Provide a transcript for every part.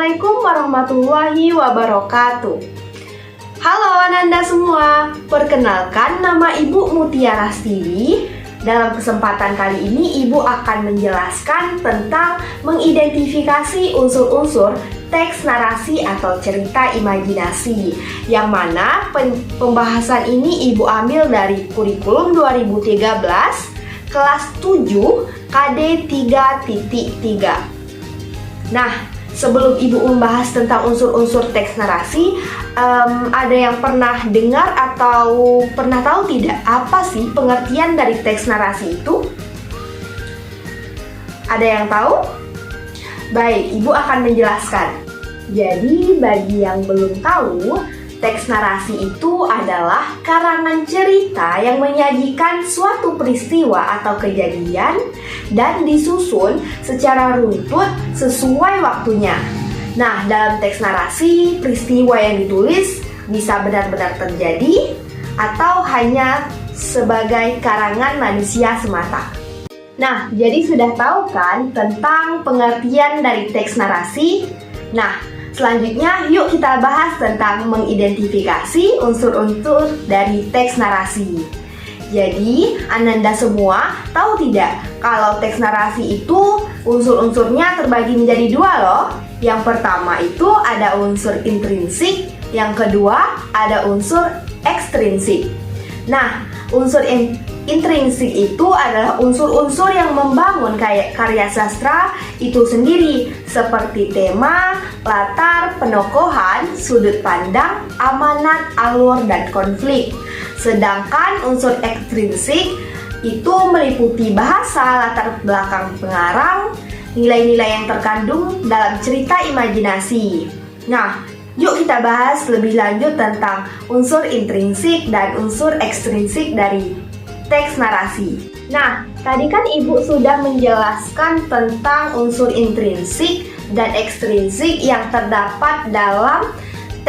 Assalamualaikum warahmatullahi wabarakatuh. Halo Ananda semua, perkenalkan nama Ibu Mutiara Astiwi. Dalam kesempatan kali ini Ibu akan menjelaskan tentang mengidentifikasi unsur-unsur teks narasi atau cerita imajinasi, yang mana pembahasan ini Ibu ambil dari kurikulum 2013 kelas 7 KD 3.3. Nah, sebelum Ibu membahas tentang unsur-unsur teks narasi, ada yang pernah dengar atau pernah tahu tidak apa sih pengertian dari teks narasi itu? Ada yang tahu? Baik, Ibu akan menjelaskan. Jadi, bagi yang belum tahu, teks narasi itu adalah karangan cerita yang menyajikan suatu peristiwa atau kejadian dan disusun secara runtut sesuai waktunya. Nah, dalam teks narasi, peristiwa yang ditulis bisa benar-benar terjadi atau hanya sebagai karangan manusia semata. Nah, jadi sudah tahu kan tentang pengertian dari teks narasi? Nah, selanjutnya yuk kita bahas tentang mengidentifikasi unsur-unsur dari teks narasi. Jadi, Ananda semua tahu tidak kalau teks narasi itu unsur-unsurnya terbagi menjadi dua loh. Yang pertama itu ada unsur intrinsik, yang kedua ada unsur ekstrinsik. Nah, unsur intrinsik itu adalah unsur-unsur yang membangun karya sastra itu sendiri, seperti tema, latar, penokohan, sudut pandang, amanat, alur, dan konflik. Sedangkan unsur ekstrinsik itu meliputi bahasa, latar belakang pengarang, nilai-nilai yang terkandung dalam cerita imajinasi. Nah, yuk kita bahas lebih lanjut tentang unsur intrinsik dan unsur ekstrinsik dari teks narasi. Nah, tadi kan Ibu sudah menjelaskan tentang unsur intrinsik dan ekstrinsik yang terdapat dalam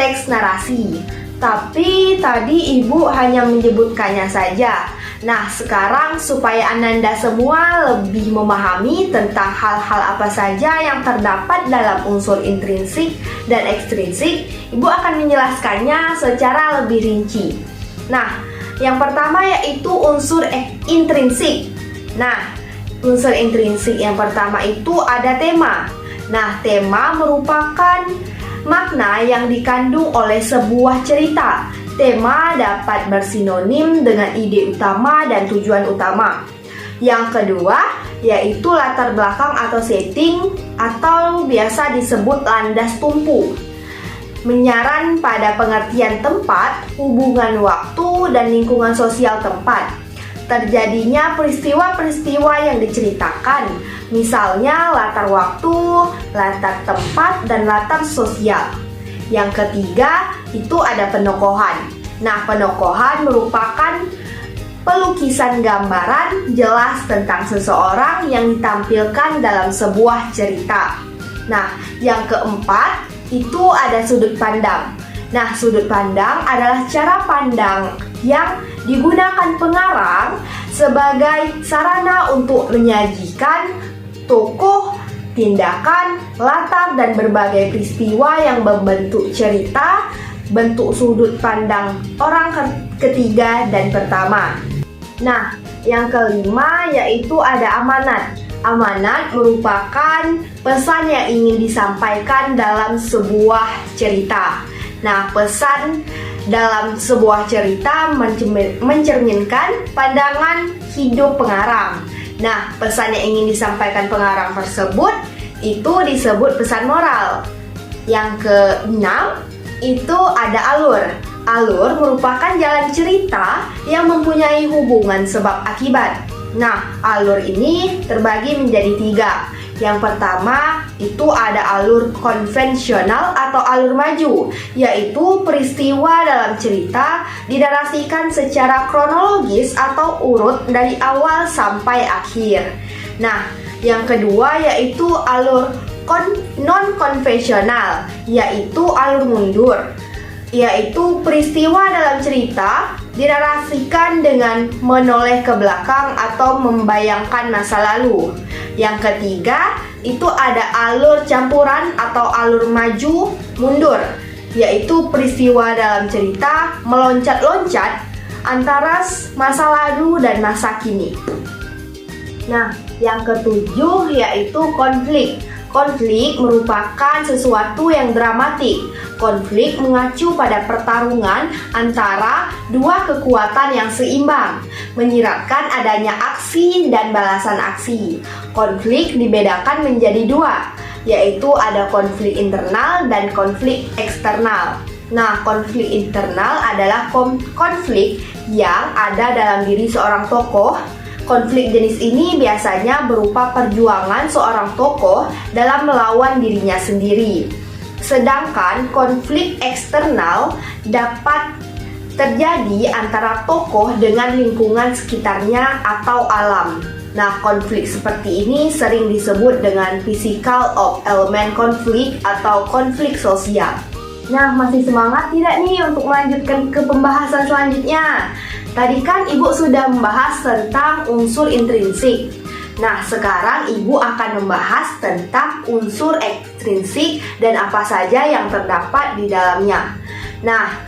teks narasi. Tapi tadi Ibu hanya menyebutkannya saja. Nah, sekarang supaya Ananda semua lebih memahami tentang hal-hal apa saja yang terdapat dalam unsur intrinsik dan ekstrinsik, Ibu akan menjelaskannya secara lebih rinci. Nah, yang pertama yaitu unsur intrinsik. Nah, unsur intrinsik yang pertama itu ada tema. Nah, tema merupakan makna yang dikandung oleh sebuah cerita. Tema dapat bersinonim dengan ide utama dan tujuan utama. Yang kedua yaitu latar belakang atau setting, atau biasa disebut landas tumpu. Menyaran pada pengertian tempat, hubungan waktu, dan lingkungan sosial tempat. Terjadinya peristiwa-peristiwa yang diceritakan, misalnya latar waktu, latar tempat, dan latar sosial. Yang ketiga, itu ada penokohan. Nah, penokohan merupakan pelukisan gambaran jelas tentang seseorang yang ditampilkan dalam sebuah cerita. Nah, yang keempat, itu ada sudut pandang. Nah, sudut pandang adalah cara pandang yang digunakan pengarang sebagai sarana untuk menyajikan tokoh, tindakan, latar, dan berbagai peristiwa yang membentuk cerita, bentuk sudut pandang orang ketiga dan pertama. Nah, yang kelima yaitu ada amanat. Amanat merupakan pesan yang ingin disampaikan dalam sebuah cerita. Nah, pesan dalam sebuah cerita mencerminkan pandangan hidup pengarang. Nah, pesan yang ingin disampaikan pengarang tersebut itu disebut pesan moral. Yang keenam itu ada alur. Alur merupakan jalan cerita yang mempunyai hubungan sebab akibat. Nah, alur ini terbagi menjadi tiga. Yang pertama itu ada alur konvensional atau alur maju, yaitu peristiwa dalam cerita dinarasikan secara kronologis atau urut dari awal sampai akhir. Nah, yang kedua yaitu alur non-konvensional, yaitu alur mundur, yaitu peristiwa dalam cerita dinarasikan dengan menoleh ke belakang atau membayangkan masa lalu. Yang ketiga, itu ada alur campuran atau alur maju mundur, yaitu peristiwa dalam cerita meloncat-loncat antara masa lalu dan masa kini. Nah, yang ketujuh yaitu konflik. Konflik merupakan sesuatu yang dramatik. Konflik mengacu pada pertarungan antara dua kekuatan yang seimbang, menyiratkan adanya aksi dan balasan aksi. Konflik dibedakan menjadi dua, yaitu ada konflik internal dan konflik eksternal. Nah, konflik internal adalah konflik yang ada dalam diri seorang tokoh. Konflik jenis ini biasanya berupa perjuangan seorang tokoh dalam melawan dirinya sendiri. Sedangkan konflik eksternal dapat terjadi antara tokoh dengan lingkungan sekitarnya atau alam. Nah, konflik seperti ini sering disebut dengan physical of element conflict atau konflik sosial. Nah, masih semangat tidak nih untuk melanjutkan ke pembahasan selanjutnya? Tadi kan Ibu sudah membahas tentang unsur intrinsik. Nah, sekarang Ibu akan membahas tentang unsur ekstrinsik dan apa saja yang terdapat di dalamnya. Nah,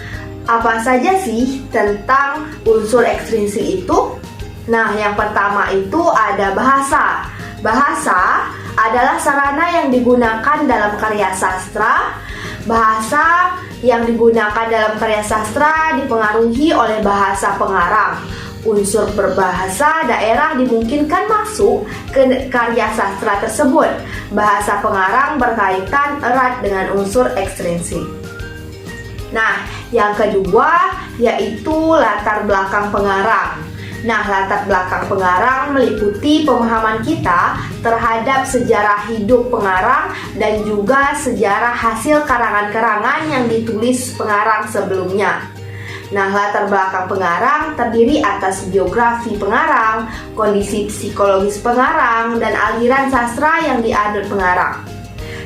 apa saja sih tentang unsur ekstrinsik itu? Nah, yang pertama itu ada bahasa. Bahasa adalah sarana yang digunakan dalam karya sastra. Bahasa yang digunakan dalam karya sastra dipengaruhi oleh bahasa pengarang. Unsur berbahasa daerah dimungkinkan masuk ke karya sastra tersebut. Bahasa pengarang berkaitan erat dengan unsur ekstrinsik. Nah, yang kedua yaitu latar belakang pengarang. Nah, latar belakang pengarang meliputi pemahaman kita terhadap sejarah hidup pengarang dan juga sejarah hasil karangan-karangan yang ditulis pengarang sebelumnya. Nah, latar belakang pengarang terdiri atas biografi pengarang, kondisi psikologis pengarang, dan aliran sastra yang dianut pengarang.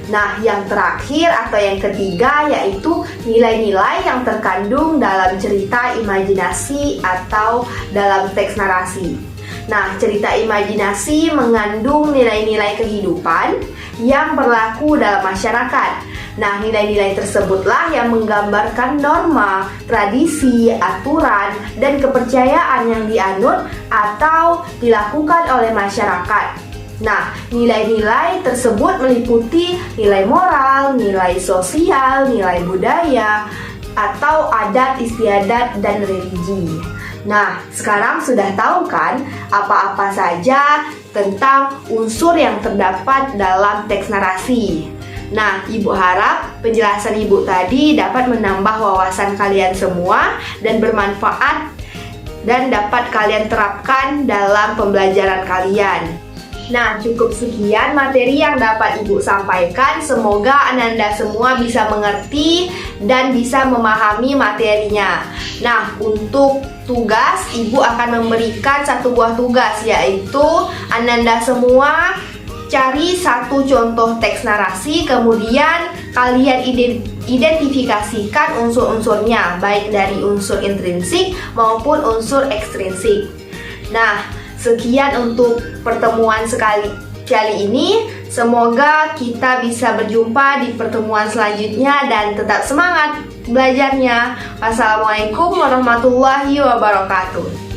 Nah, yang terakhir atau yang ketiga yaitu nilai-nilai yang terkandung dalam cerita imajinasi atau dalam teks narasi. Nah, cerita imajinasi mengandung nilai-nilai kehidupan yang berlaku dalam masyarakat. Nah, nilai-nilai tersebutlah yang menggambarkan norma, tradisi, aturan, dan kepercayaan yang dianut atau dilakukan oleh masyarakat. Nah, nilai-nilai tersebut meliputi nilai moral, nilai sosial, nilai budaya, atau adat istiadat dan religi. Nah, sekarang sudah tahu kan apa-apa saja tentang unsur yang terdapat dalam teks narasi. Nah, Ibu harap penjelasan Ibu tadi dapat menambah wawasan kalian semua dan bermanfaat dan dapat kalian terapkan dalam pembelajaran kalian. Nah, cukup sekian materi yang dapat Ibu sampaikan. Semoga Ananda semua bisa mengerti dan bisa memahami materinya. Nah, untuk tugas, Ibu akan memberikan satu buah tugas, yaitu Ananda semua cari satu contoh teks narasi, kemudian kalian identifikasikan unsur-unsurnya, baik dari unsur intrinsik maupun unsur ekstrinsik. Nah, sekian untuk pertemuan kali ini. Semoga kita bisa berjumpa di pertemuan selanjutnya dan tetap semangat belajarnya. Wassalamualaikum warahmatullahi wabarakatuh.